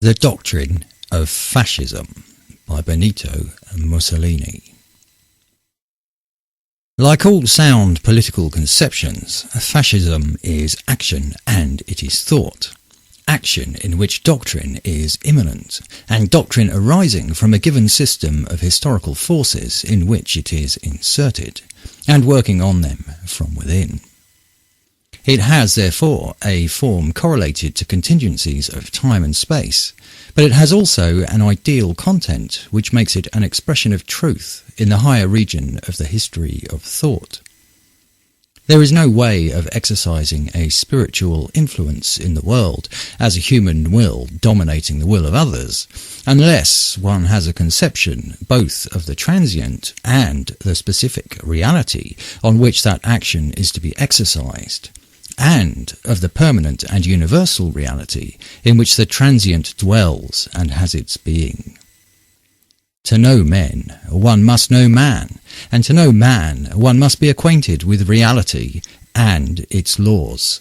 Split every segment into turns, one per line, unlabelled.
The Doctrine of Fascism by Benito Mussolini. Like all sound political conceptions, fascism is action and it is thought. Action in which doctrine is immanent, and doctrine arising from a given system of historical forces in which it is inserted, and working on them from within. It has, therefore, a form correlated to contingencies of time and space, but it has also an ideal content which makes it an expression of truth in the higher region of the history of thought. There is no way of exercising a spiritual influence in the world as a human will dominating the will of others, unless one has a conception both of the transient and the specific reality on which that action is to be exercised, and of the permanent and universal reality in which the transient dwells and has its being. To know men, one must know man, and to know man, one must be acquainted with reality and its laws.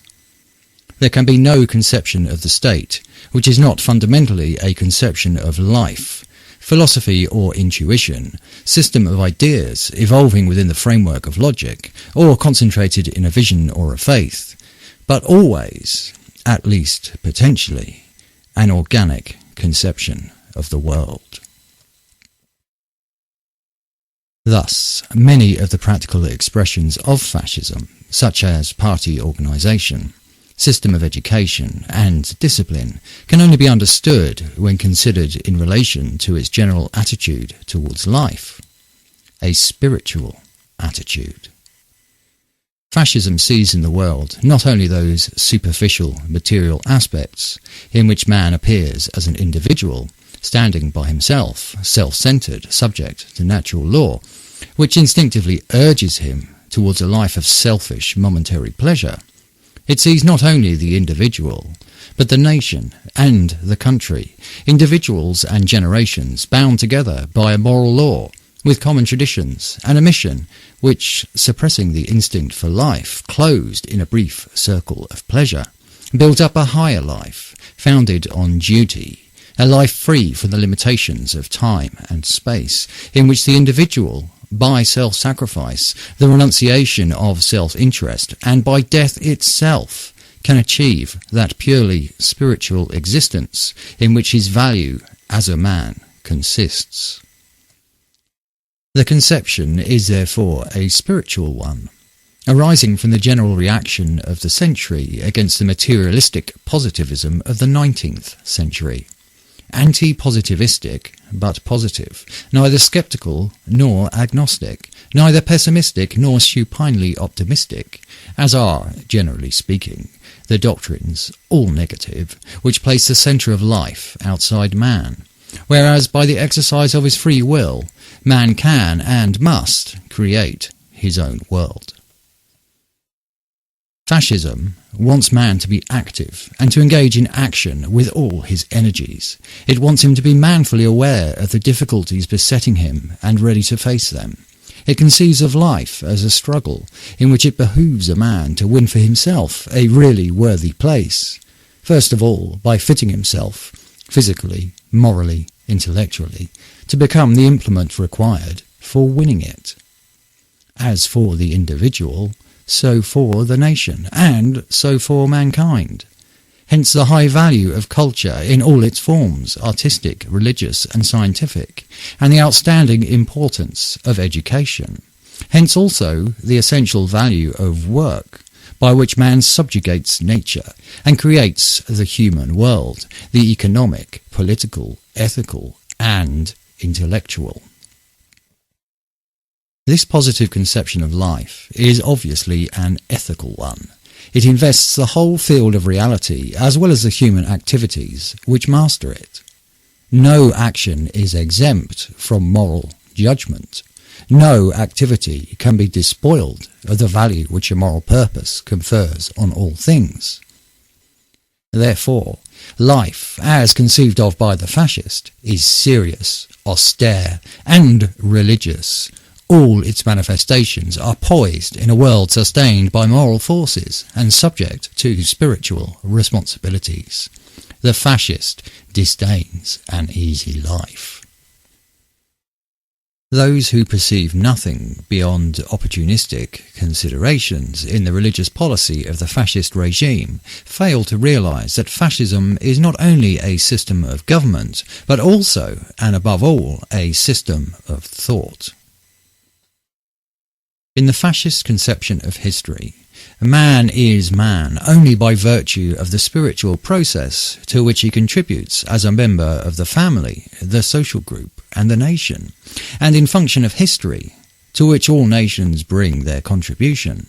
There can be no conception of the state which is not fundamentally a conception of life, philosophy or intuition, system of ideas evolving within the framework of logic, or concentrated in a vision or a faith, but always, at least potentially, an organic conception of the world. Thus, many of the practical expressions of fascism, such as party organisation, system of education, and discipline, can only be understood when considered in relation to its general attitude towards life, a spiritual attitude. Fascism sees in the world not only those superficial material aspects in which man appears as an individual, standing by himself, self-centred, subject to natural law, which instinctively urges him towards a life of selfish, momentary pleasure. It sees not only the individual, but the nation and the country, individuals and generations bound together by a moral law, with common traditions and a mission which, suppressing the instinct for life, closed in a brief circle of pleasure, built up a higher life, founded on duty, a life free from the limitations of time and space, in which the individual, by self-sacrifice, the renunciation of self-interest, and by death itself, can achieve that purely spiritual existence in which his value as a man consists. The conception is therefore a spiritual one, arising from the general reaction of the century against the materialistic positivism of the 19th century. Anti-positivistic, but positive, neither sceptical nor agnostic, neither pessimistic nor supinely optimistic, as are, generally speaking, the doctrines, all negative, which place the centre of life outside man, whereas by the exercise of his free will, man can and must create his own world. Fascism wants man to be active and to engage in action with all his energies. It wants him to be manfully aware of the difficulties besetting him and ready to face them. It conceives of life as a struggle in which it behooves a man to win for himself a really worthy place, first of all by fitting himself, physically, morally, intellectually, to become the implement required for winning it. As for the individual, so for the nation, and so for mankind. Hence the high value of culture in all its forms, artistic, religious, and scientific, and the outstanding importance of education. Hence also the essential value of work, by which man subjugates nature and creates the human world, the economic, political, ethical, and intellectual. This positive conception of life is obviously an ethical one. It invests the whole field of reality as well as the human activities which master it. No action is exempt from moral judgment. No activity can be despoiled of the value which a moral purpose confers on all things. Therefore, life, as conceived of by the fascist, is serious, austere, and religious. All its manifestations are poised in a world sustained by moral forces and subject to spiritual responsibilities. The fascist disdains an easy life. Those who perceive nothing beyond opportunistic considerations in the religious policy of the fascist regime fail to realize that fascism is not only a system of government, but also, and above all, a system of thought. In the fascist conception of history, man is man only by virtue of the spiritual process to which he contributes as a member of the family, the social group, and the nation, and in function of history, to which all nations bring their contribution.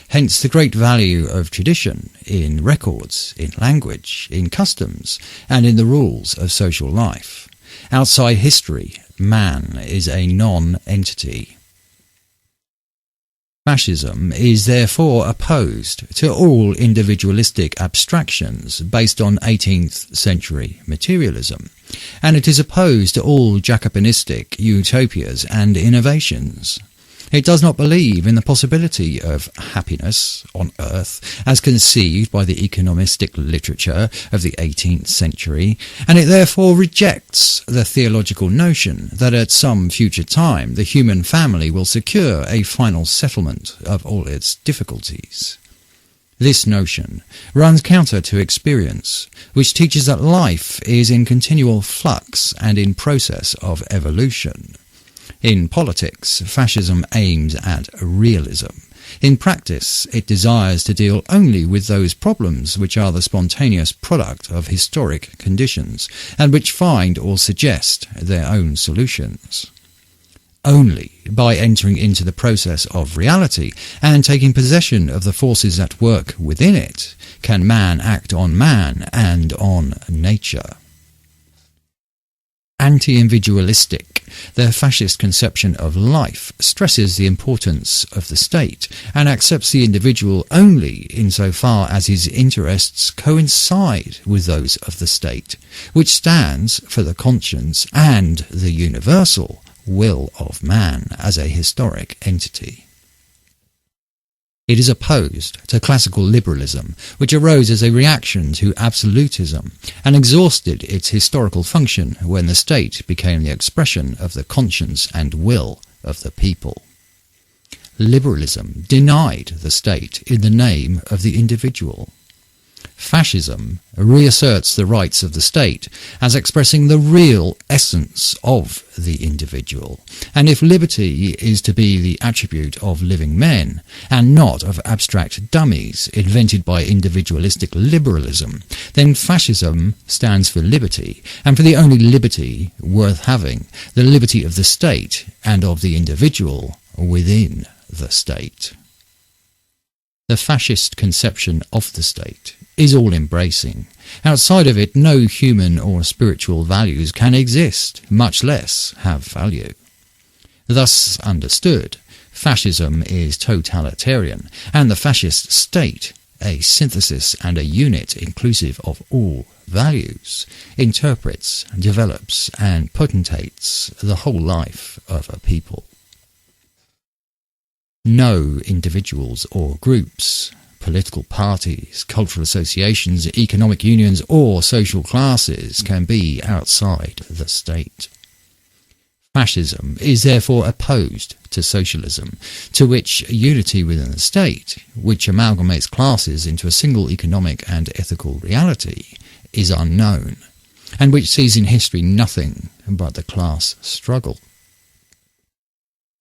Hence the great value of tradition in records, in language, in customs, and in the rules of social life. Outside history, man is a non-entity. Fascism is therefore opposed to all individualistic abstractions based on 18th century materialism, and it is opposed to all Jacobinistic utopias and innovations. It does not believe in the possibility of happiness on earth as conceived by the economistic literature of the 18th century, and it therefore rejects the theological notion that at some future time the human family will secure a final settlement of all its difficulties. This notion runs counter to experience, which teaches that life is in continual flux and in process of evolution. In politics, fascism aims at realism. In practice, it desires to deal only with those problems which are the spontaneous product of historic conditions, and which find or suggest their own solutions. Only by entering into the process of reality and taking possession of the forces at work within it can man act on man and on nature. Anti-individualistic, the fascist conception of life stresses the importance of the state and accepts the individual only insofar as his interests coincide with those of the state, which stands for the conscience and the universal will of man as a historic entity. It is opposed to classical liberalism, which arose as a reaction to absolutism and exhausted its historical function when the state became the expression of the conscience and will of the people. Liberalism denied the state in the name of the individual. Fascism reasserts the rights of the state as expressing the real essence of the individual, and if liberty is to be the attribute of living men, and not of abstract dummies invented by individualistic liberalism, then fascism stands for liberty, and for the only liberty worth having, the liberty of the state and of the individual within the state. The fascist conception of the state is all-embracing. Outside of it, no human or spiritual values can exist, much less have value. Thus understood, fascism is totalitarian, and the fascist state, a synthesis and a unit inclusive of all values, interprets, develops, and potentates the whole life of a people. No individuals or groups, political parties, cultural associations, economic unions, or social classes can be outside the state. Fascism is therefore opposed to socialism, to which unity within the state, which amalgamates classes into a single economic and ethical reality, is unknown, and which sees in history nothing but the class struggle.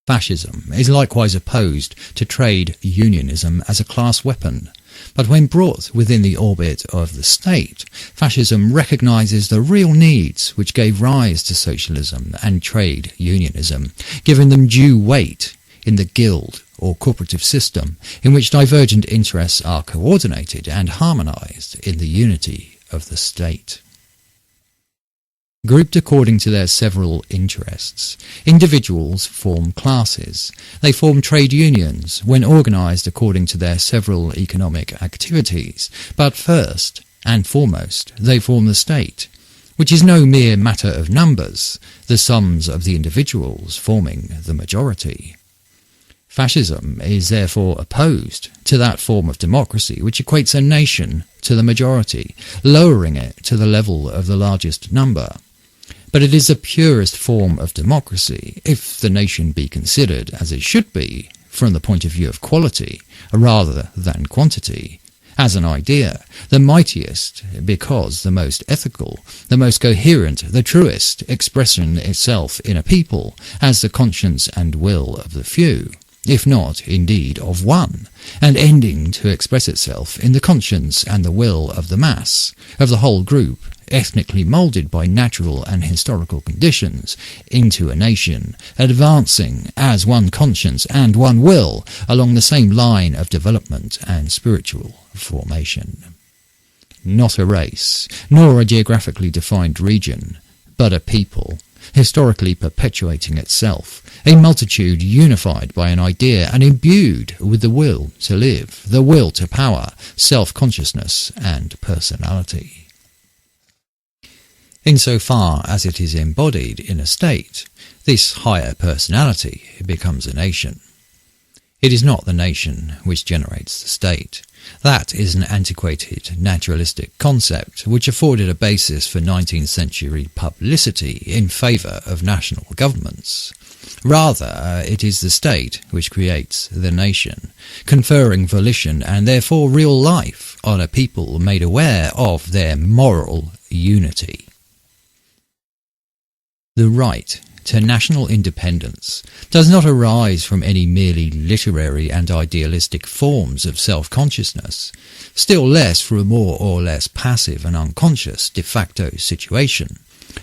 Fascism is likewise opposed to trade unionism as a class weapon, but when brought within the orbit of the state, fascism recognizes the real needs which gave rise to socialism and trade unionism, giving them due weight in the guild or corporative system in which divergent interests are coordinated and harmonized in the unity of the state. Grouped according to their several interests, individuals form classes. They form trade unions when organized according to their several economic activities, but first and foremost they form the state, which is no mere matter of numbers, the sums of the individuals forming the majority. Fascism is therefore opposed to that form of democracy which equates a nation to the majority, lowering it to the level of the largest number. But it is the purest form of democracy, if the nation be considered as it should be from the point of view of quality rather than quantity, as an idea, the mightiest because the most ethical, the most coherent, the truest, expressing itself in a people as the conscience and will of the few, if not, indeed, of one, and ending to express itself in the conscience and the will of the mass, of the whole group, ethnically moulded by natural and historical conditions into a nation, advancing as one conscience and one will along the same line of development and spiritual formation. Not a race, nor a geographically defined region, but a people, historically perpetuating itself, a multitude unified by an idea and imbued with the will to live, the will to power, self-consciousness and personality. Insofar as it is embodied in a state, this higher personality becomes a nation. It is not the nation which generates the state. That is an antiquated, naturalistic concept which afforded a basis for 19th century publicity in favour of national governments. Rather, it is the state which creates the nation, conferring volition and therefore real life on a people made aware of their moral unity. The right to national independence does not arise from any merely literary and idealistic forms of self-consciousness, still less from a more or less passive and unconscious de facto situation,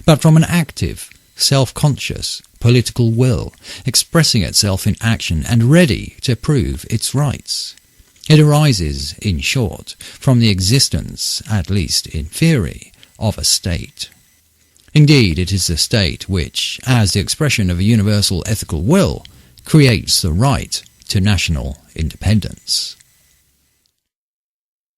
but from an active, self-conscious political will expressing itself in action and ready to prove its rights. It arises, in short, from the existence, at least in theory, of a state. Indeed, it is the state which, as the expression of a universal ethical will, creates the right to national independence.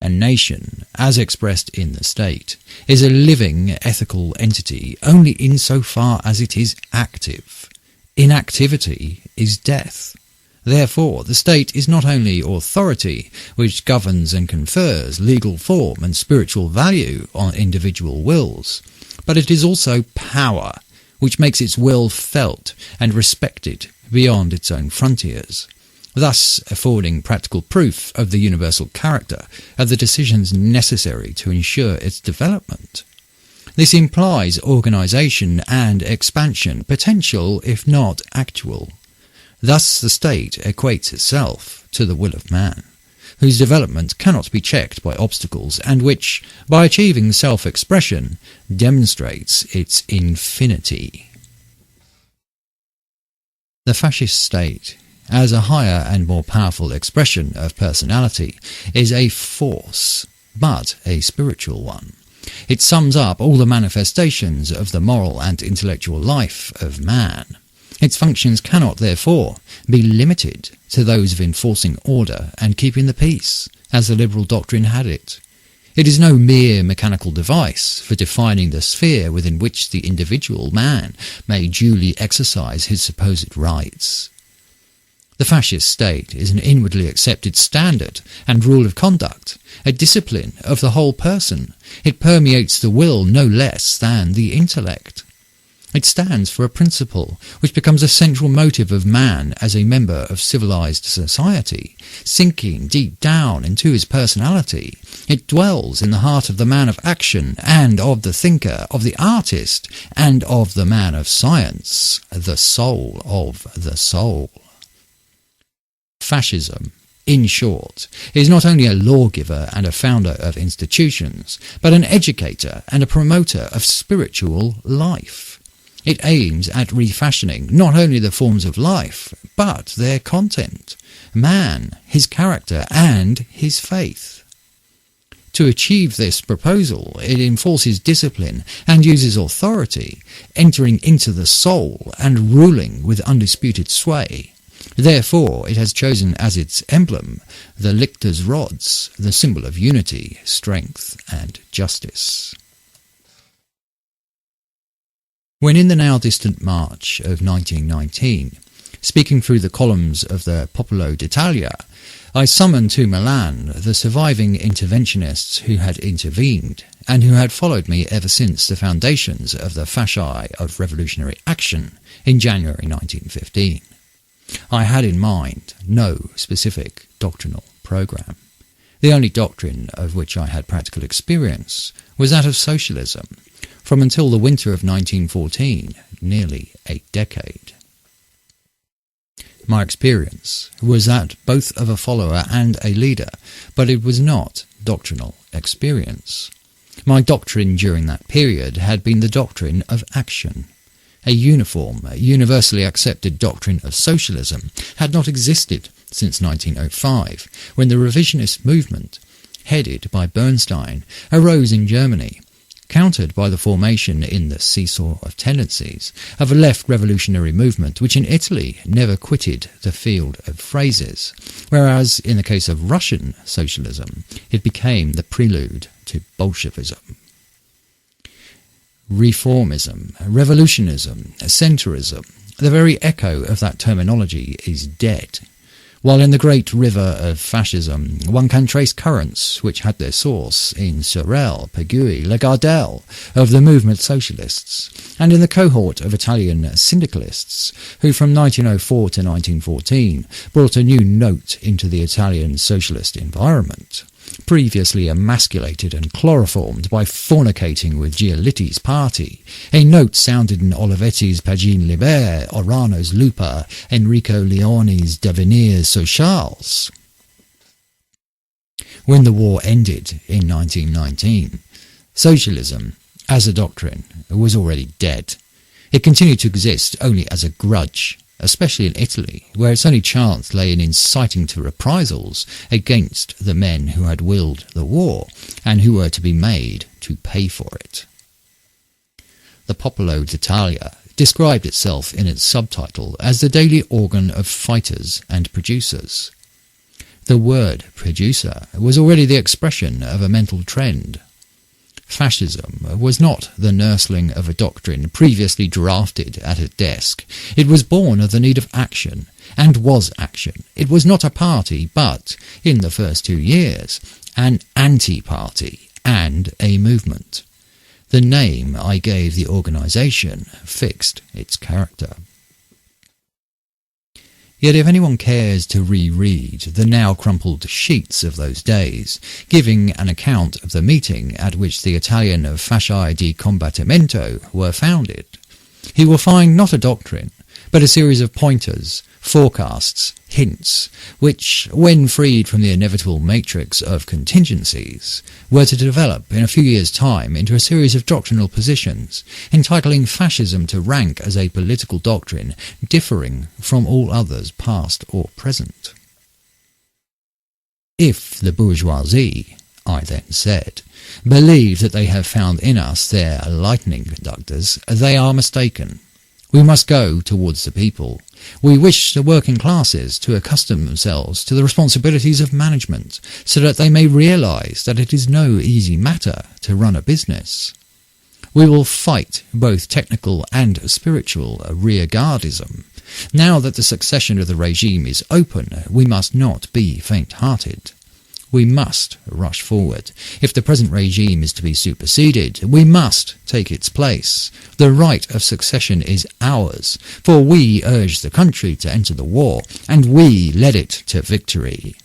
A nation, as expressed in the state, is a living ethical entity only insofar as it is active. Inactivity is death. Therefore, the state is not only authority, which governs and confers legal form and spiritual value on individual wills, but it is also power, which makes its will felt and respected beyond its own frontiers, thus affording practical proof of the universal character of the decisions necessary to ensure its development. This implies organisation and expansion, potential if not actual. Thus the state equates itself to the will of man, whose development cannot be checked by obstacles and which, by achieving self-expression, demonstrates its infinity. The fascist state, as a higher and more powerful expression of personality, is a force, but a spiritual one. It sums up all the manifestations of the moral and intellectual life of man. Its functions cannot, therefore, be limited to those of enforcing order and keeping the peace, as the liberal doctrine had it. It is no mere mechanical device for defining the sphere within which the individual man may duly exercise his supposed rights. The fascist state is an inwardly accepted standard and rule of conduct, a discipline of the whole person. It permeates the will no less than the intellect. It stands for a principle which becomes a central motive of man as a member of civilized society, sinking deep down into his personality. It dwells in the heart of the man of action and of the thinker, of the artist, and of the man of science, the soul of the soul. Fascism, in short, is not only a lawgiver and a founder of institutions, but an educator and a promoter of spiritual life. It aims at refashioning not only the forms of life, but their content, man, his character, and his faith. To achieve this proposal, it enforces discipline and uses authority, entering into the soul and ruling with undisputed sway. Therefore, it has chosen as its emblem the lictor's rods, the symbol of unity, strength, and justice. When in the now distant March of 1919, Speaking through the columns of the Popolo d'Italia, I summoned to Milan the surviving interventionists who had intervened, and who had followed me ever since the foundations of the Fasci of Revolutionary Action in January 1915. I had in mind no specific doctrinal program. The only doctrine of which I had practical experience was that of socialism, from until the winter of 1914, nearly a decade. My experience was that both of a follower and a leader, but it was not doctrinal experience. My doctrine during that period had been the doctrine of action. A uniform, universally accepted doctrine of socialism had not existed since 1905, when the revisionist movement, headed by Bernstein, arose in Germany, countered by the formation in the seesaw of tendencies of a left revolutionary movement which in Italy never quitted the field of phrases, whereas in the case of Russian socialism it became the prelude to Bolshevism. Reformism, revolutionism, centrism, the very echo of that terminology is dead. While in the great river of fascism one can trace currents which had their source in Sorel, Pegui, Lagardelle of the movement socialists, and in the cohort of Italian syndicalists who from 1904 to 1914 brought a new note into the Italian socialist environment, previously emasculated and chloroformed by fornicating with Giolitti's party, a note sounded in Olivetti's Pagine Libre, Orano's Lupa, Enrico Leone's Devenir Socials. When the war ended in 1919, socialism, as a doctrine, was already dead. It continued to exist only as a grudge, especially in Italy, where its only chance lay in inciting to reprisals against the men who had willed the war and who were to be made to pay for it. The Popolo d'Italia described itself in its subtitle as the daily organ of fighters and producers. The word producer was already the expression of a mental trend. Fascism was not the nursling of a doctrine previously drafted at a desk. It was born of the need of action, and was action. It was not a party, but, in the first 2 years, an anti-party and a movement. The name I gave the organisation fixed its character. Yet if anyone cares to reread the now crumpled sheets of those days, giving an account of the meeting at which the Italian Fasci di Combattimento were founded, he will find not a doctrine, but a series of pointers, forecasts, hints, which, when freed from the inevitable matrix of contingencies, were to develop in a few years' time into a series of doctrinal positions, entitling fascism to rank as a political doctrine differing from all others past or present. If the bourgeoisie, I then said, believe that they have found in us their lightning conductors, they are mistaken. We must go towards the people. We wish the working classes to accustom themselves to the responsibilities of management, so that they may realize that it is no easy matter to run a business. We will fight both technical and spiritual rearguardism. Now that the succession of the regime is open, we must not be faint-hearted. We must rush forward. If the present regime is to be superseded, we must take its place. The right of succession is ours, for we urged the country to enter the war, and we led it to victory.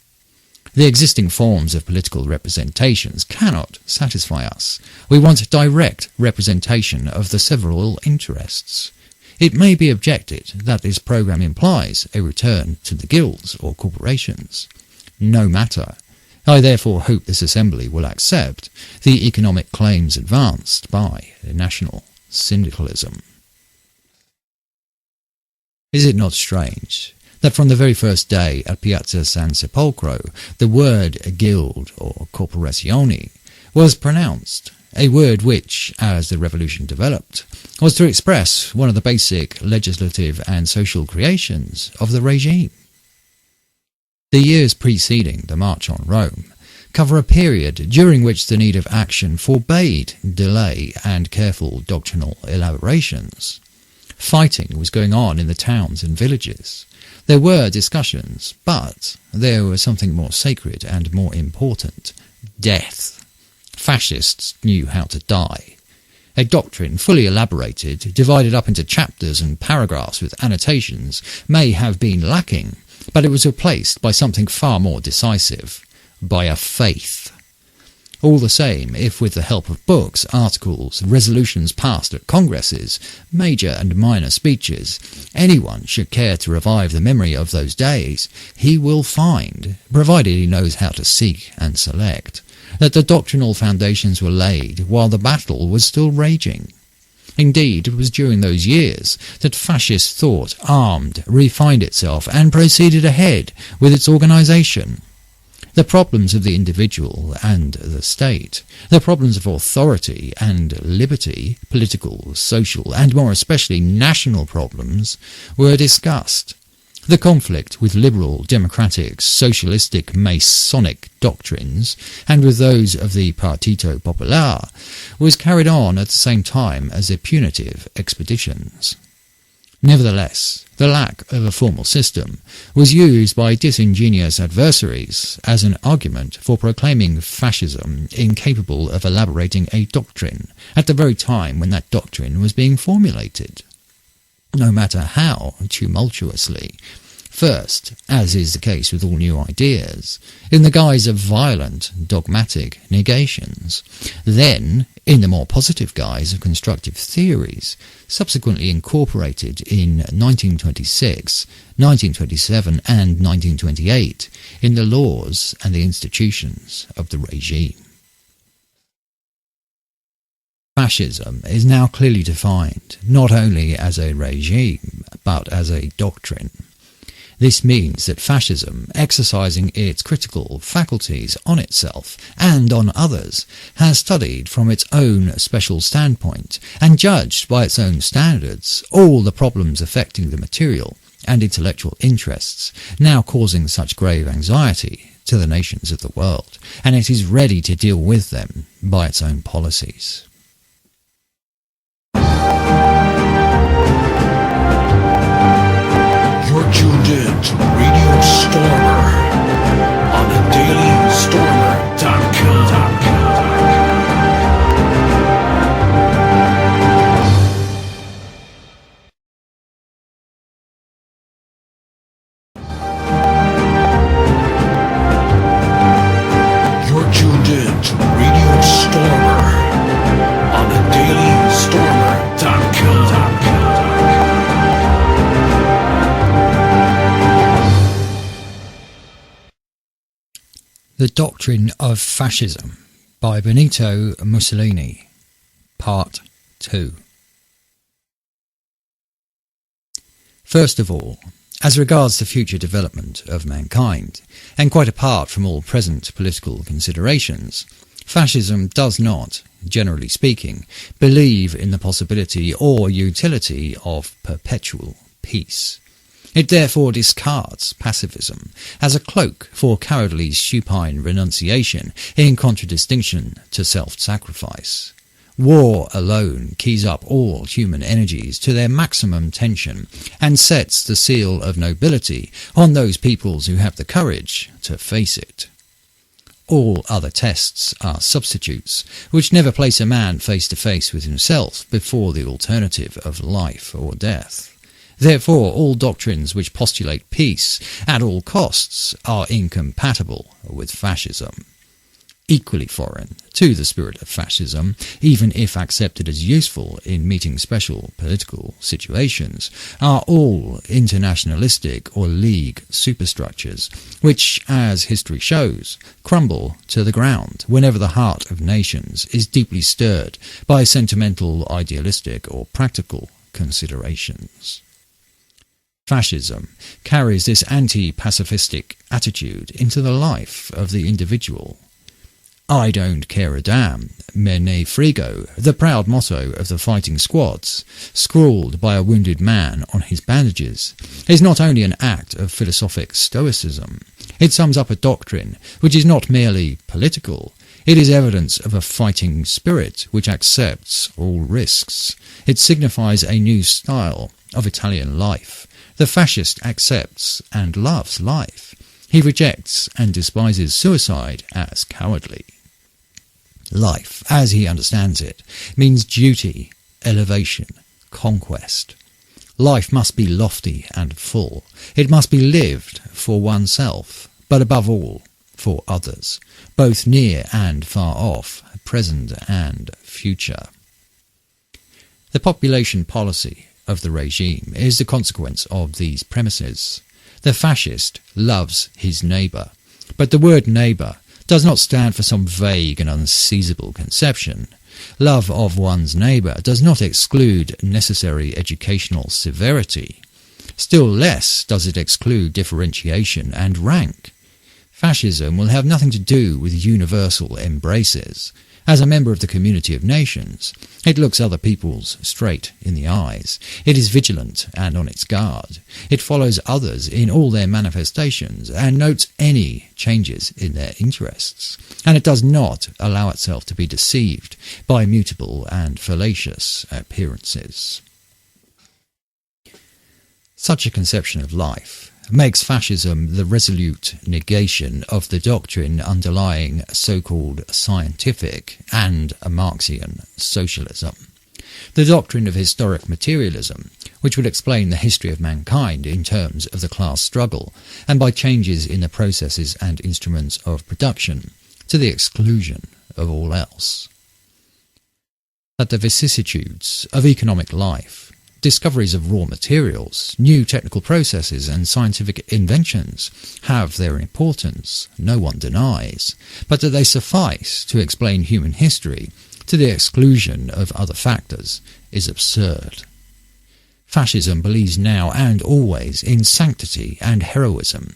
The existing forms of political representations cannot satisfy us. We want direct representation of the several interests. It may be objected that this programme implies a return to the guilds or corporations. No matter. I therefore hope this Assembly will accept the economic claims advanced by national syndicalism. Is it not strange that from the very first day at Piazza San Sepolcro the word guild or corporazione was pronounced, a word which, as the revolution developed, was to express one of the basic legislative and social creations of the regime? The years preceding the March on Rome cover a period during which the need of action forbade delay and careful doctrinal elaborations. Fighting was going on in the towns and villages. There were discussions, but there was something more sacred and more important: death. Fascists knew how to die. A doctrine fully elaborated, divided up into chapters and paragraphs with annotations, may have been lacking, but it was replaced by something far more decisive: by a faith. All the same, if with the help of books, articles, resolutions passed at congresses, major and minor speeches, anyone should care to revive the memory of those days, he will find, provided he knows how to seek and select, that the doctrinal foundations were laid while the battle was still raging. Indeed, it was during those years that fascist thought armed, refined itself, and proceeded ahead with its organization. The problems of the individual and the state, the problems of authority and liberty, political, social, and more especially national problems, were discussed. The conflict with liberal, democratic, socialistic, Masonic doctrines, and with those of the Partito Popular, was carried on at the same time as the punitive expeditions. Nevertheless, the lack of a formal system was used by disingenuous adversaries as an argument for proclaiming fascism incapable of elaborating a doctrine at the very time when that doctrine was being formulated. No matter how tumultuously, first, as is the case with all new ideas, in the guise of violent, dogmatic negations, then in the more positive guise of constructive theories, subsequently incorporated in 1926, 1927 and 1928 in the laws and the institutions of the regime. Fascism is now clearly defined not only as a regime, but as a doctrine. This means that fascism, exercising its critical faculties on itself and on others, has studied from its own special standpoint and judged by its own standards all the problems affecting the material and intellectual interests now causing such grave anxiety to the nations of the world, and it is ready to deal with them by its own policies.
You're tuned in to Radio Stormer on the dailystormer.com. You're tuned in to Radio Stormer on the dailystormer.com.
The Doctrine of Fascism by Benito Mussolini, Part 2. First of all, as regards the future development of mankind, and quite apart from all present political considerations, fascism does not, generally speaking, believe in the possibility or utility of perpetual peace. It therefore discards pacifism as a cloak for cowardly supine renunciation in contradistinction to self-sacrifice. War alone keys up all human energies to their maximum tension and sets the seal of nobility on those peoples who have the courage to face it. All other tests are substitutes, which never place a man face to face with himself before the alternative of life or death. Therefore, all doctrines which postulate peace at all costs are incompatible with fascism. Equally foreign to the spirit of fascism, even if accepted as useful in meeting special political situations, are all internationalistic or league superstructures, which, as history shows, crumble to the ground whenever the heart of nations is deeply stirred by sentimental, idealistic, or practical considerations. Fascism carries this anti-pacifistic attitude into the life of the individual. I don't care a damn, me ne frigo, the proud motto of the fighting squads, scrawled by a wounded man on his bandages, is not only an act of philosophic stoicism, it sums up a doctrine which is not merely political, it is evidence of a fighting spirit which accepts all risks. It signifies a new style of Italian life, The fascist accepts and loves life. He rejects and despises suicide as cowardly. Life, as he understands it, means duty, elevation, conquest. Life must be lofty and full. It must be lived for oneself, but above all, for others, both near and far off, present and future. The population policy of the regime is the consequence of these premises. The fascist loves his neighbour, but the word neighbour does not stand for some vague and unseizable conception. Love of one's neighbour does not exclude necessary educational severity. Still less does it exclude differentiation and rank. Fascism will have nothing to do with universal embraces. As a member of the community of nations, it looks other peoples straight in the eyes. It is vigilant and on its guard. It follows others in all their manifestations and notes any changes in their interests. And it does not allow itself to be deceived by mutable and fallacious appearances. Such a conception of life makes fascism the resolute negation of the doctrine underlying so-called scientific and Marxian socialism. The doctrine of historic materialism, which would explain the history of mankind in terms of the class struggle and by changes in the processes and instruments of production, to the exclusion of all else. That the vicissitudes of economic life, discoveries of raw materials, new technical processes and scientific inventions have their importance, no one denies, but that they suffice to explain human history to the exclusion of other factors is absurd. Fascism believes now and always in sanctity and heroism,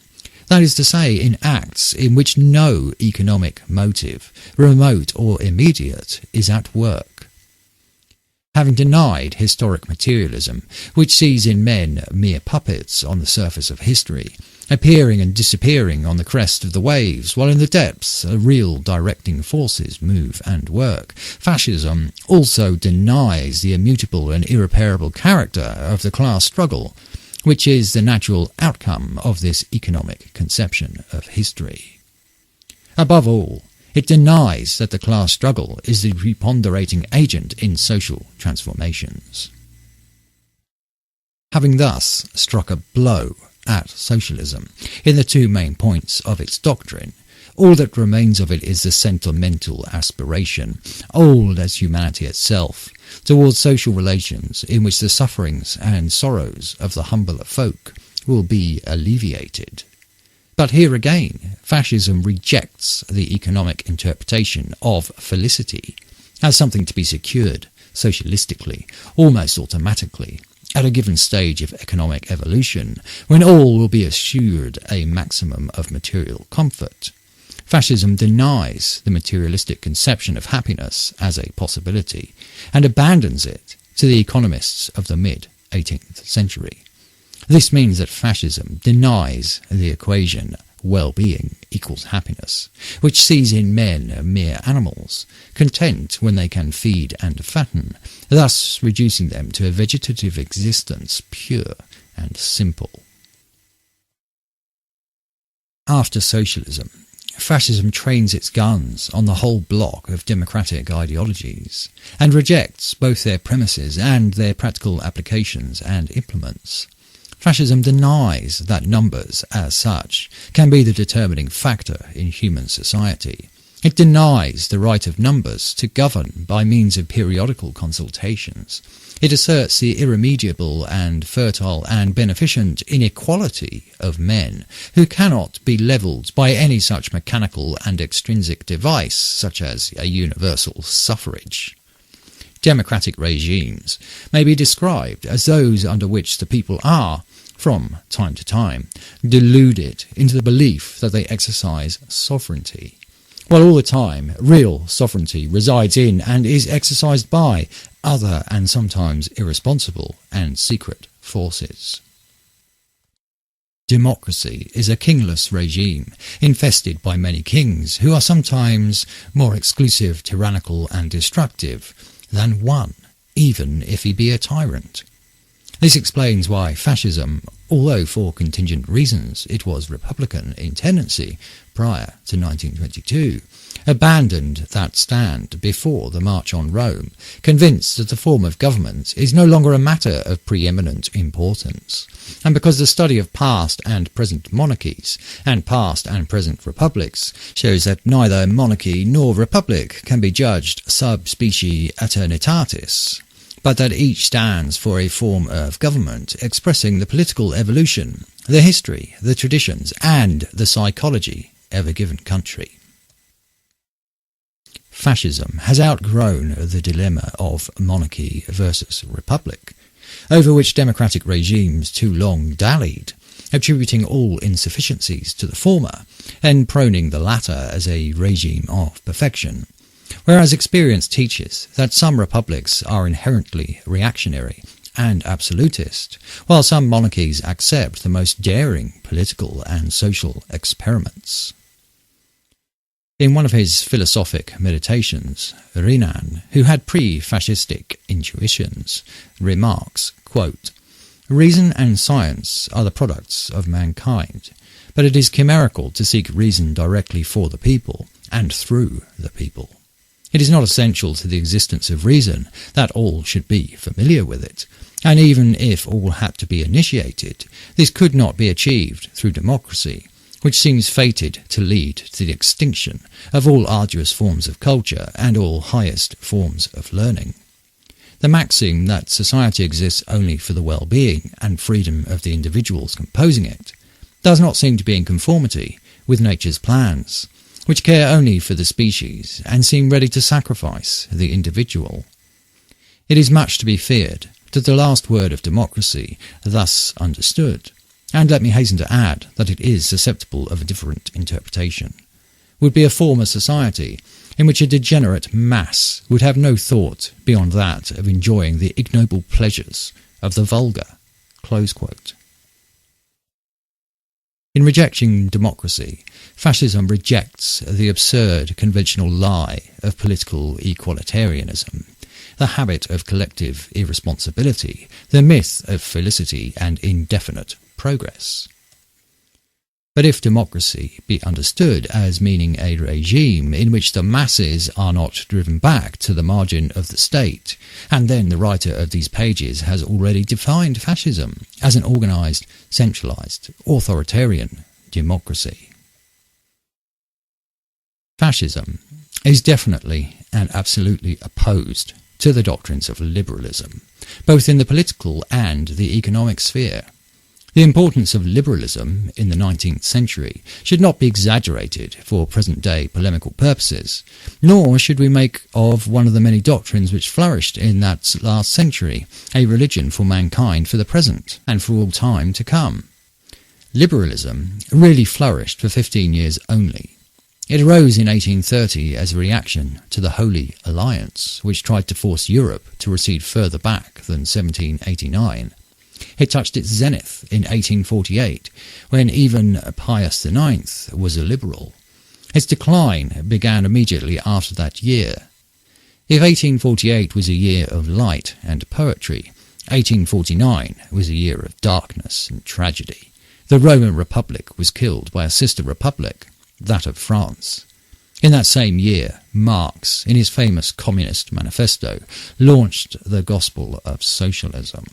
that is to say, in acts in which no economic motive, remote or immediate, is at work. Having denied historic materialism, which sees in men mere puppets on the surface of history, appearing and disappearing on the crest of the waves, while in the depths real directing forces move and work, fascism also denies the immutable and irreparable character of the class struggle, which is the natural outcome of this economic conception of history. Above all, it denies that the class struggle is the preponderating agent in social transformations. Having thus struck a blow at socialism in the two main points of its doctrine, all that remains of it is the sentimental aspiration, old as humanity itself, towards social relations in which the sufferings and sorrows of the humbler folk will be alleviated. But here again, fascism rejects the economic interpretation of felicity as something to be secured socialistically, almost automatically, at a given stage of economic evolution, when all will be assured a maximum of material comfort. Fascism denies the materialistic conception of happiness as a possibility, and abandons it to the economists of the mid-18th century. This means that fascism denies the equation well-being equals happiness, which sees in men mere animals, content when they can feed and fatten, thus reducing them to a vegetative existence pure and simple. After socialism, fascism trains its guns on the whole block of democratic ideologies, and rejects both their premises and their practical applications and implements. Fascism denies that numbers, as such, can be the determining factor in human society. It denies the right of numbers to govern by means of periodical consultations. It asserts the irremediable and fertile and beneficent inequality of men, who cannot be levelled by any such mechanical and extrinsic device, such as a universal suffrage. Democratic regimes may be described as those under which the people are, from time to time, deluded into the belief that they exercise sovereignty, while all the time real sovereignty resides in and is exercised by other and sometimes irresponsible and secret forces. Democracy is a kingless regime, infested by many kings who are sometimes more exclusive, tyrannical and destructive than one, even if he be a tyrant. This explains why fascism, although for contingent reasons it was republican in tendency prior to 1922, abandoned that stand before the March on Rome, convinced that the form of government is no longer a matter of preeminent importance, and because the study of past and present monarchies and past and present republics shows that neither monarchy nor republic can be judged sub specie aeternitatis, but that each stands for a form of government expressing the political evolution, the history, the traditions, and the psychology of a given country. Fascism has outgrown the dilemma of monarchy versus republic, over which democratic regimes too long dallied, attributing all insufficiencies to the former and proning the latter as a regime of perfection, whereas experience teaches that some republics are inherently reactionary and absolutist, while some monarchies accept the most daring political and social experiments. In one of his philosophic meditations, Renan, who had pre-fascistic intuitions, remarks, quote, "Reason and science are the products of mankind, but it is chimerical to seek reason directly for the people and through the people. It is not essential to the existence of reason that all should be familiar with it, and even if all had to be initiated, this could not be achieved through democracy, which seems fated to lead to the extinction of all arduous forms of culture and all highest forms of learning. The maxim that society exists only for the well-being and freedom of the individuals composing it does not seem to be in conformity with nature's plans, which care only for the species and seem ready to sacrifice the individual. It is much to be feared that the last word of democracy, thus understood, and let me hasten to add that it is susceptible of a different interpretation, would be a form of society in which a degenerate mass would have no thought beyond that of enjoying the ignoble pleasures of the vulgar." Close quote. In rejecting democracy, fascism rejects the absurd conventional lie of political equalitarianism, the habit of collective irresponsibility, the myth of felicity and indefinite progress. But if democracy be understood as meaning a regime in which the masses are not driven back to the margin of the state, and then the writer of these pages has already defined fascism as an organised, centralised, authoritarian democracy. Fascism is definitely and absolutely opposed to the doctrines of liberalism, both in the political and the economic sphere. The importance of liberalism in the 19th century should not be exaggerated for present-day polemical purposes, nor should we make of one of the many doctrines which flourished in that last century a religion for mankind for the present and for all time to come. Liberalism really flourished for 15 years only. It arose in 1830 as a reaction to the Holy Alliance, which tried to force Europe to recede further back than 1789. It touched its zenith in 1848, when even Pius IX was a liberal. Its decline began immediately after that year. If 1848 was a year of light and poetry, 1849 was a year of darkness and tragedy. The Roman Republic was killed by a sister republic, that of France. In that same year, Marx, in his famous Communist Manifesto, launched the gospel of socialism.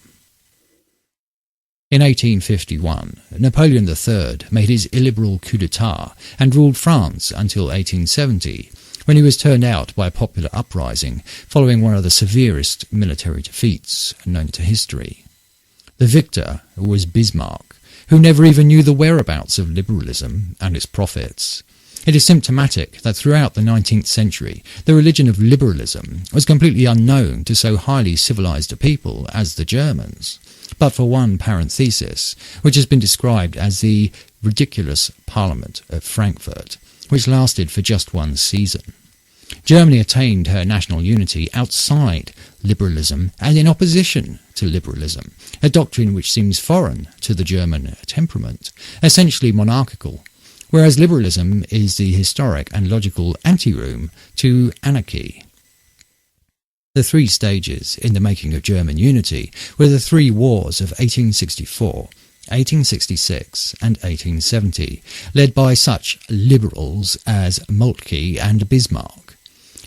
In 1851, Napoleon III made his illiberal coup d'etat and ruled France until 1870, when he was turned out by a popular uprising following one of the severest military defeats known to history. The victor was Bismarck, who never even knew the whereabouts of liberalism and its profits. It is symptomatic that throughout the 19th century, the religion of liberalism was completely unknown to so highly civilized a people as the Germans, but for one parenthesis, which has been described as the ridiculous Parliament of Frankfurt, which lasted for just one season. Germany attained her national unity outside liberalism and in opposition to liberalism, a doctrine which seems foreign to the German temperament, essentially monarchical, whereas liberalism is the historic and logical anteroom to anarchy. The three stages in the making of German unity were the three wars of 1864, 1866 and 1870, led by such liberals as Moltke and Bismarck.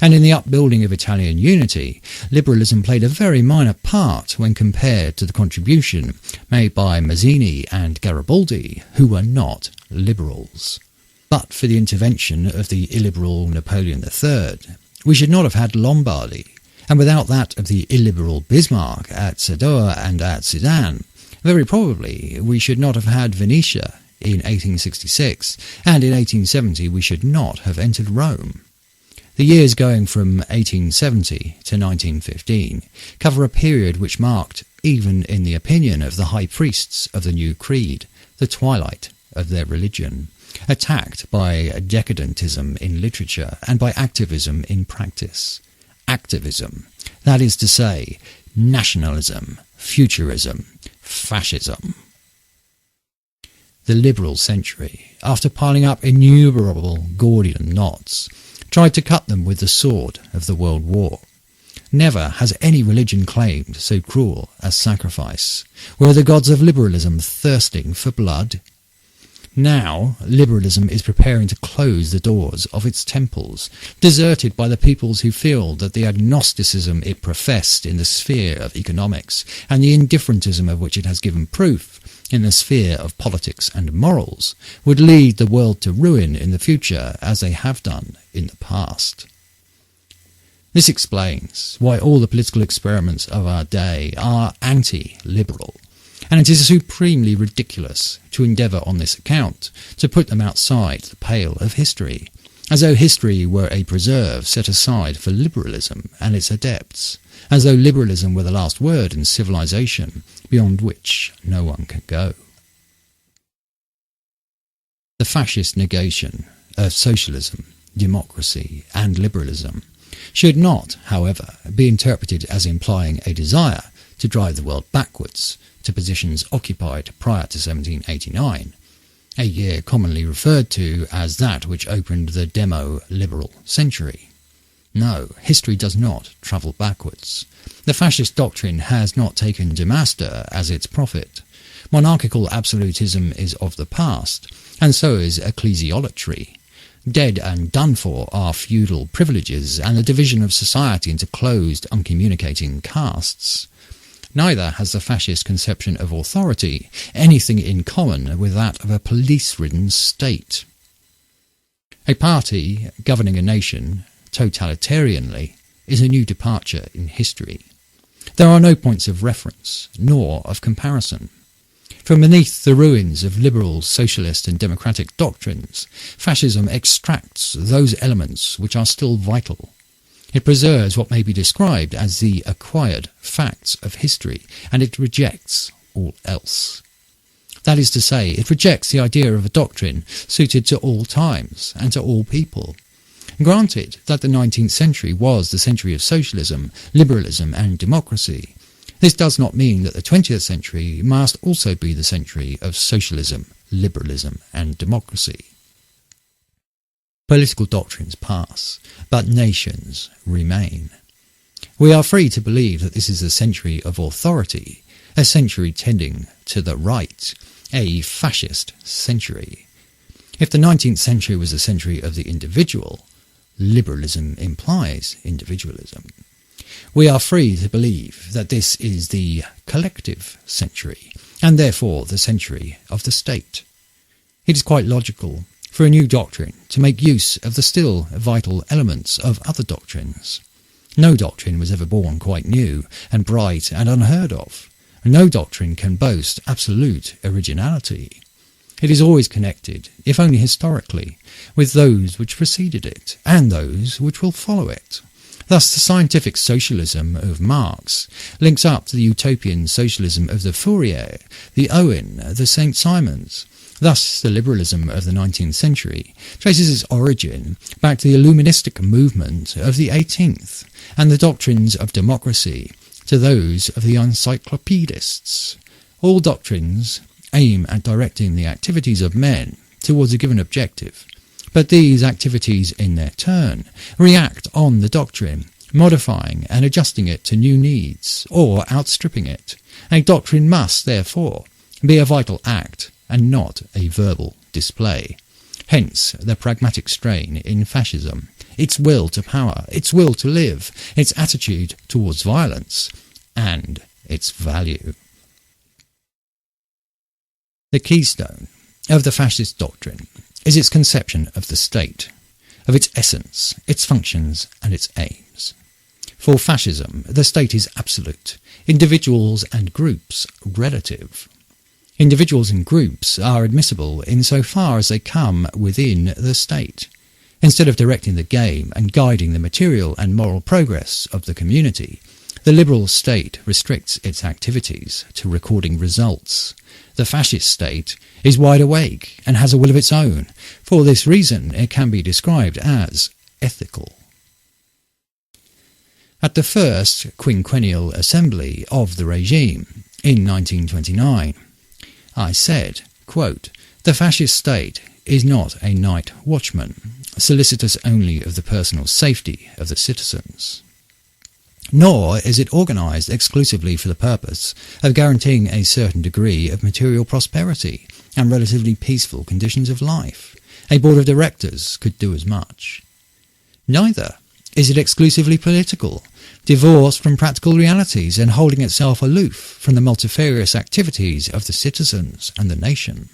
And in the upbuilding of Italian unity, liberalism played a very minor part when compared to the contribution made by Mazzini and Garibaldi, who were not liberals. But for the intervention of the illiberal Napoleon III, we should not have had Lombardy, and without that of the illiberal Bismarck at Sadowa and at Sedan, very probably we should not have had Venetia in 1866, and in 1870 we should not have entered Rome. The years going from 1870 to 1915 cover a period which marked, even in the opinion of the high priests of the new creed, the twilight of their religion, attacked by decadentism in literature and by activism in practice. Activism, that is to say, nationalism, futurism, fascism. The liberal century, after piling up innumerable Gordian knots, tried to cut them with the sword of the World War. Never has any religion claimed so cruel as sacrifice. Were the gods of liberalism thirsting for blood? Now, liberalism is preparing to close the doors of its temples, deserted by the peoples who feel that the agnosticism it professed in the sphere of economics, and the indifferentism of which it has given proof in the sphere of politics and morals, would lead the world to ruin in the future as they have done in the past. This explains why all the political experiments of our day are anti-liberal, and it is supremely ridiculous to endeavour on this account to put them outside the pale of history, as though history were a preserve set aside for liberalism and its adepts, as though liberalism were the last word in civilization, beyond which no one can go. The fascist negation of socialism, democracy and liberalism should not, however, be interpreted as implying a desire to drive the world backwards to positions occupied prior to 1789, a year commonly referred to as that which opened the demo-liberal century. No, history does not travel backwards. The fascist doctrine has not taken de Master as its prophet. Monarchical absolutism is of the past, and so is ecclesiolatry. Dead and done for are feudal privileges and the division of society into closed, uncommunicating castes. Neither has the fascist conception of authority anything in common with that of a police-ridden state. A party governing a nation totalitarianly is a new departure in history. There are no points of reference, nor of comparison. From beneath the ruins of liberal, socialist and democratic doctrines, fascism extracts those elements which are still vital. It preserves what may be described as the acquired facts of history, and it rejects all else. That is to say, it rejects the idea of a doctrine suited to all times and to all people. Granted that the 19th century was the century of socialism, liberalism and democracy, this does not mean that the 20th century must also be the century of socialism, liberalism and democracy. Political doctrines pass, but nations remain. We are free to believe that this is a century of authority, a century tending to the right, a fascist century. If the 19th century was a century of the individual, liberalism implies individualism. We are free to believe that this is the collective century, and therefore the century of the state. It is quite logical for a new doctrine to make use of the still vital elements of other doctrines. No doctrine was ever born quite new and bright and unheard of. No doctrine can boast absolute originality. It is always connected, if only historically, with those which preceded it and those which will follow it. Thus the scientific socialism of Marx links up to the utopian socialism of the Fourier, the Owen, the St. Simons. Thus the liberalism of the 19th century traces its origin back to the Illuministic movement of the 18th, and the doctrines of democracy to those of the encyclopedists. All doctrines aim at directing the activities of men towards a given objective, but these activities in their turn react on the doctrine, modifying and adjusting it to new needs, or outstripping it. A doctrine must, therefore, be a vital act and not a verbal display. Hence the pragmatic strain in fascism, its will to power, its will to live, its attitude towards violence, and its value. The keystone of the fascist doctrine is its conception of the state, of its essence, its functions, and its aims. For fascism, the state is absolute, individuals and groups relative. Individuals and groups are admissible insofar as they come within the state. Instead of directing the game and guiding the material and moral progress of the community, the liberal state restricts its activities to recording results. The fascist state is wide awake and has a will of its own. For this reason, it can be described as ethical. At the first quinquennial assembly of the regime in 1929, I said, quote, "The fascist state is not a night watchman, solicitous only of the personal safety of the citizens. Nor is it organized exclusively for the purpose of guaranteeing a certain degree of material prosperity and relatively peaceful conditions of life. A board of directors could do as much. Neither is it exclusively political, divorced from practical realities and holding itself aloof from the multifarious activities of the citizens and the nation.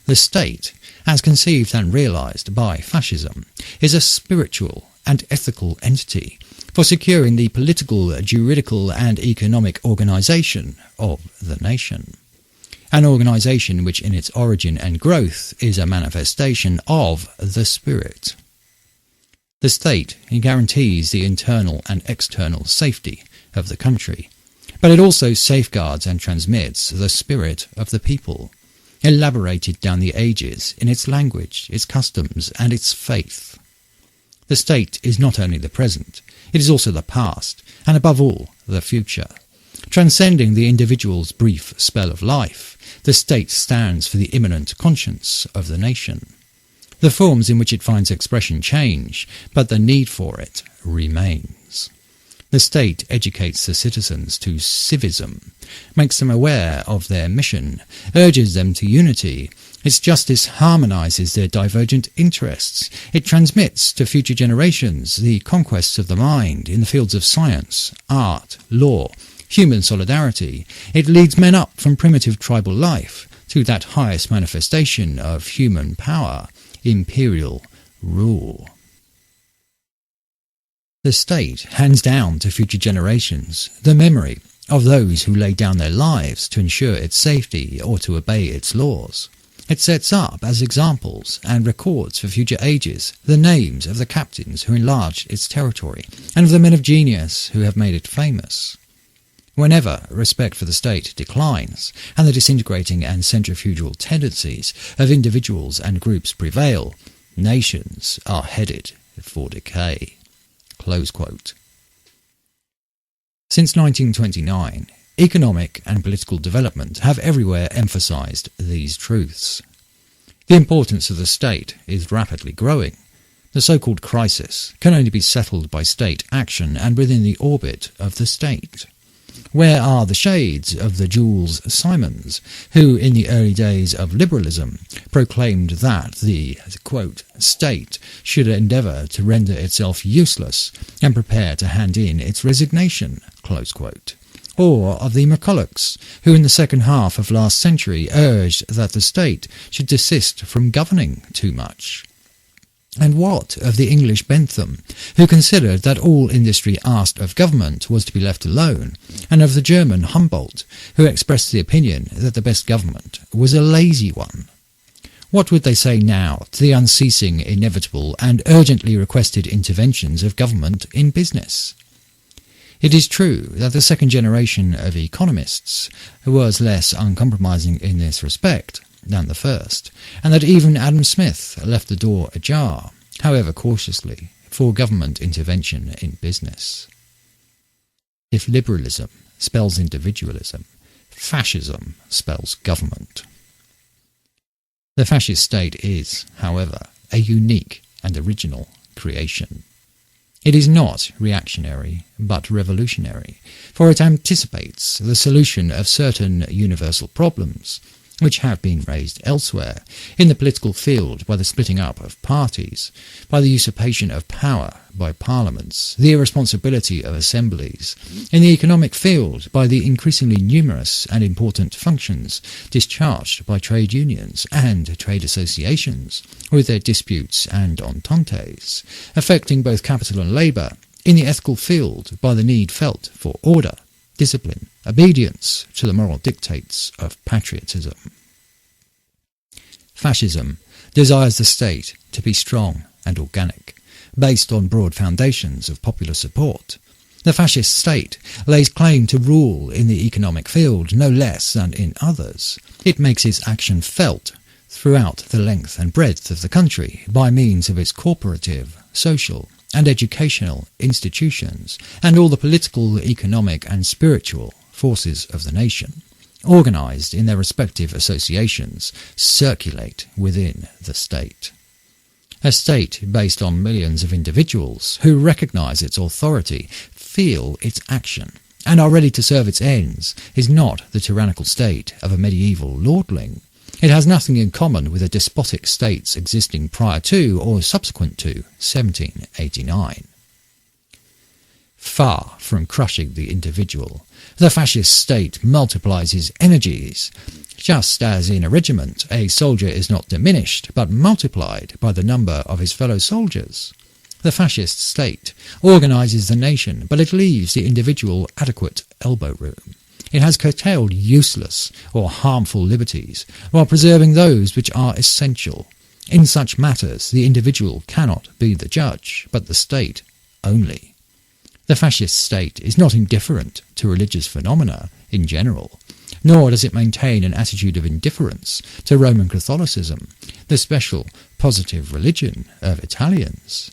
The state, as conceived and realized by fascism, is a spiritual and ethical entity for securing the political, juridical and economic organization of the nation. An organization which in its origin and growth is a manifestation of the spirit. The state guarantees the internal and external safety of the country, but it also safeguards and transmits the spirit of the people, elaborated down the ages in its language, its customs, and its faith. The state is not only the present, it is also the past, and above all, the future. Transcending the individual's brief spell of life, the state stands for the immanent conscience of the nation. The forms in which it finds expression change, but the need for it remains. The state educates the citizens to civism, makes them aware of their mission, urges them to unity. Its justice harmonizes their divergent interests. It transmits to future generations the conquests of the mind in the fields of science, art, law, human solidarity. It leads men up from primitive tribal life to that highest manifestation of human power, imperial rule. The state hands down to future generations the memory of those who laid down their lives to ensure its safety or to obey its laws. It sets up as examples and records for future ages the names of the captains who enlarged its territory and of the men of genius who have made it famous. Whenever respect for the state declines and the disintegrating and centrifugal tendencies of individuals and groups prevail, nations are headed for decay." Close quote. Since 1929, economic and political development have everywhere emphasized these truths. The importance of the state is rapidly growing. The so-called crisis can only be settled by state action and within the orbit of the state. Where are the shades of the Jules Simons, who in the early days of liberalism proclaimed that the, quote, state should endeavour to render itself useless and prepare to hand in its resignation, close quote? Or of the McCullochs, who in the second half of last century urged that the state should desist from governing too much? And what of the English Bentham, who considered that all industry asked of government was to be left alone, and of the German Humboldt, who expressed the opinion that the best government was a lazy one? What would they say now to the unceasing, inevitable, and urgently requested interventions of government in business? It is true that the second generation of economists was less uncompromising in this respect than the first, and that even Adam Smith left the door ajar, however cautiously, for government intervention in business. If liberalism spells individualism, fascism spells government. The fascist state is, however, a unique and original creation. It is not reactionary, but revolutionary, for it anticipates the solution of certain universal problems, which have been raised elsewhere, in the political field by the splitting up of parties, by the usurpation of power by parliaments, the irresponsibility of assemblies, in the economic field by the increasingly numerous and important functions discharged by trade unions and trade associations, with their disputes and ententes, affecting both capital and labour, in the ethical field by the need felt for order, discipline, obedience to the moral dictates of patriotism. Fascism desires the state to be strong and organic, based on broad foundations of popular support. The fascist state lays claim to rule in the economic field no less than in others. It makes its action felt throughout the length and breadth of the country by means of its corporative, social, and educational institutions, and all the political, economic, and spiritual forces of the nation, organised in their respective associations, circulate within the state. A state based on millions of individuals who recognise its authority, feel its action, and are ready to serve its ends, is not the tyrannical state of a medieval lordling. It has nothing in common with the despotic states existing prior to or subsequent to 1789. Far from crushing the individual, the fascist state multiplies his energies. Just as in a regiment, a soldier is not diminished but multiplied by the number of his fellow soldiers. The fascist state organises the nation, but it leaves the individual adequate elbow room. It has curtailed useless or harmful liberties, while preserving those which are essential. In such matters, the individual cannot be the judge, but the state only. The fascist state is not indifferent to religious phenomena in general, nor does it maintain an attitude of indifference to Roman Catholicism, the special positive religion of Italians.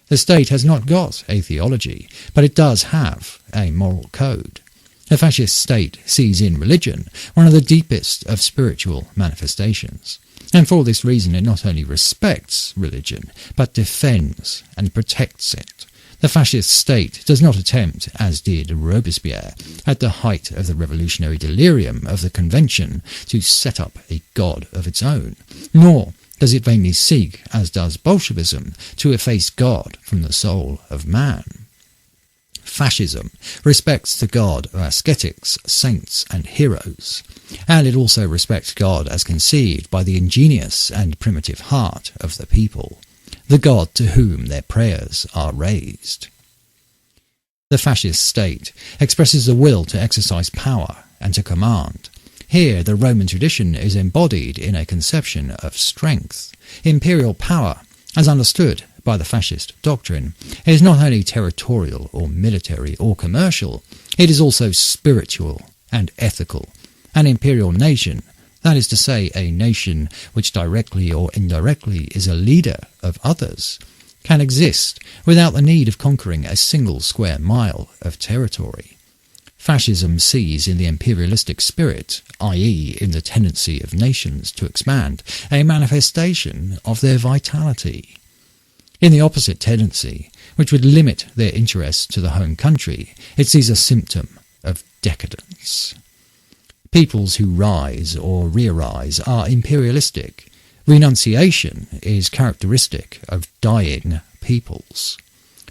The state has not got a theology, but it does have a moral code. The fascist state sees in religion one of the deepest of spiritual manifestations, and for this reason it not only respects religion, but defends and protects it. The fascist state does not attempt, as did Robespierre, at the height of the revolutionary delirium of the Convention, to set up a god of its own, nor does it vainly seek, as does Bolshevism, to efface God from the soul of man. Fascism respects the God of ascetics, saints, and heroes, and it also respects God as conceived by the ingenious and primitive heart of the people, the God to whom their prayers are raised. The fascist state expresses the will to exercise power and to command. Here the Roman tradition is embodied in a conception of strength. Imperial power, as understood by the fascist doctrine, is not only territorial or military or commercial, it is also spiritual and ethical. An imperial nation, that is to say, a nation which directly or indirectly is a leader of others, can exist without the need of conquering a single square mile of territory. Fascism sees in the imperialistic spirit, i.e. in the tendency of nations to expand, a manifestation of their vitality. In the opposite tendency, which would limit their interests to the home country, it sees a symptom of decadence. Peoples who rise or re-arise are imperialistic. Renunciation is characteristic of dying peoples.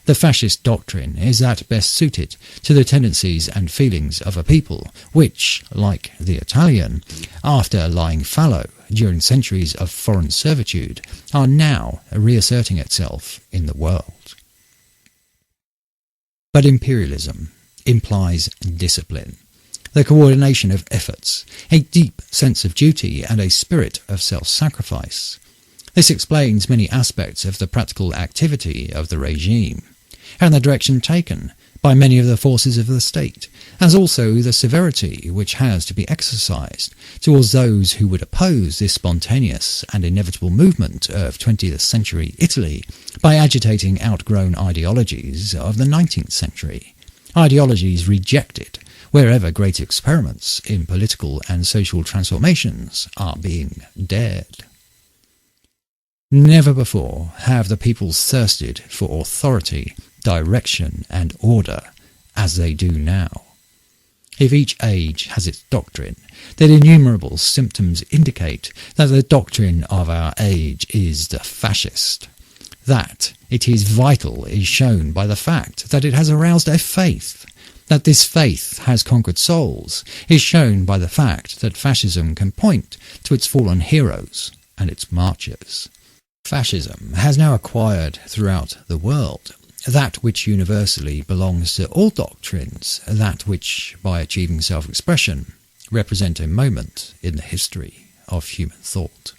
The fascist doctrine is at best suited to the tendencies and feelings of a people which, like the Italian, after lying fallow during centuries of foreign servitude, are now reasserting itself in the world. But imperialism implies discipline, the coordination of efforts, a deep sense of duty, and a spirit of self-sacrifice. This explains many aspects of the practical activity of the regime, and the direction taken by many of the forces of the state, as also the severity which has to be exercised towards those who would oppose this spontaneous and inevitable movement of 20th century Italy by agitating outgrown ideologies of the 19th century, ideologies rejected wherever great experiments in political and social transformations are being dared. Never before have the peoples thirsted for authority direction and order as they do now. If each age has its doctrine, then innumerable symptoms indicate that the doctrine of our age is the fascist. That it is vital is shown by the fact that it has aroused a faith. That this faith has conquered souls is shown by the fact that fascism can point to its fallen heroes and its martyrs. Fascism has now acquired throughout the world that which universally belongs to all doctrines, that which, by achieving self-expression, represent a moment in the history of human thought.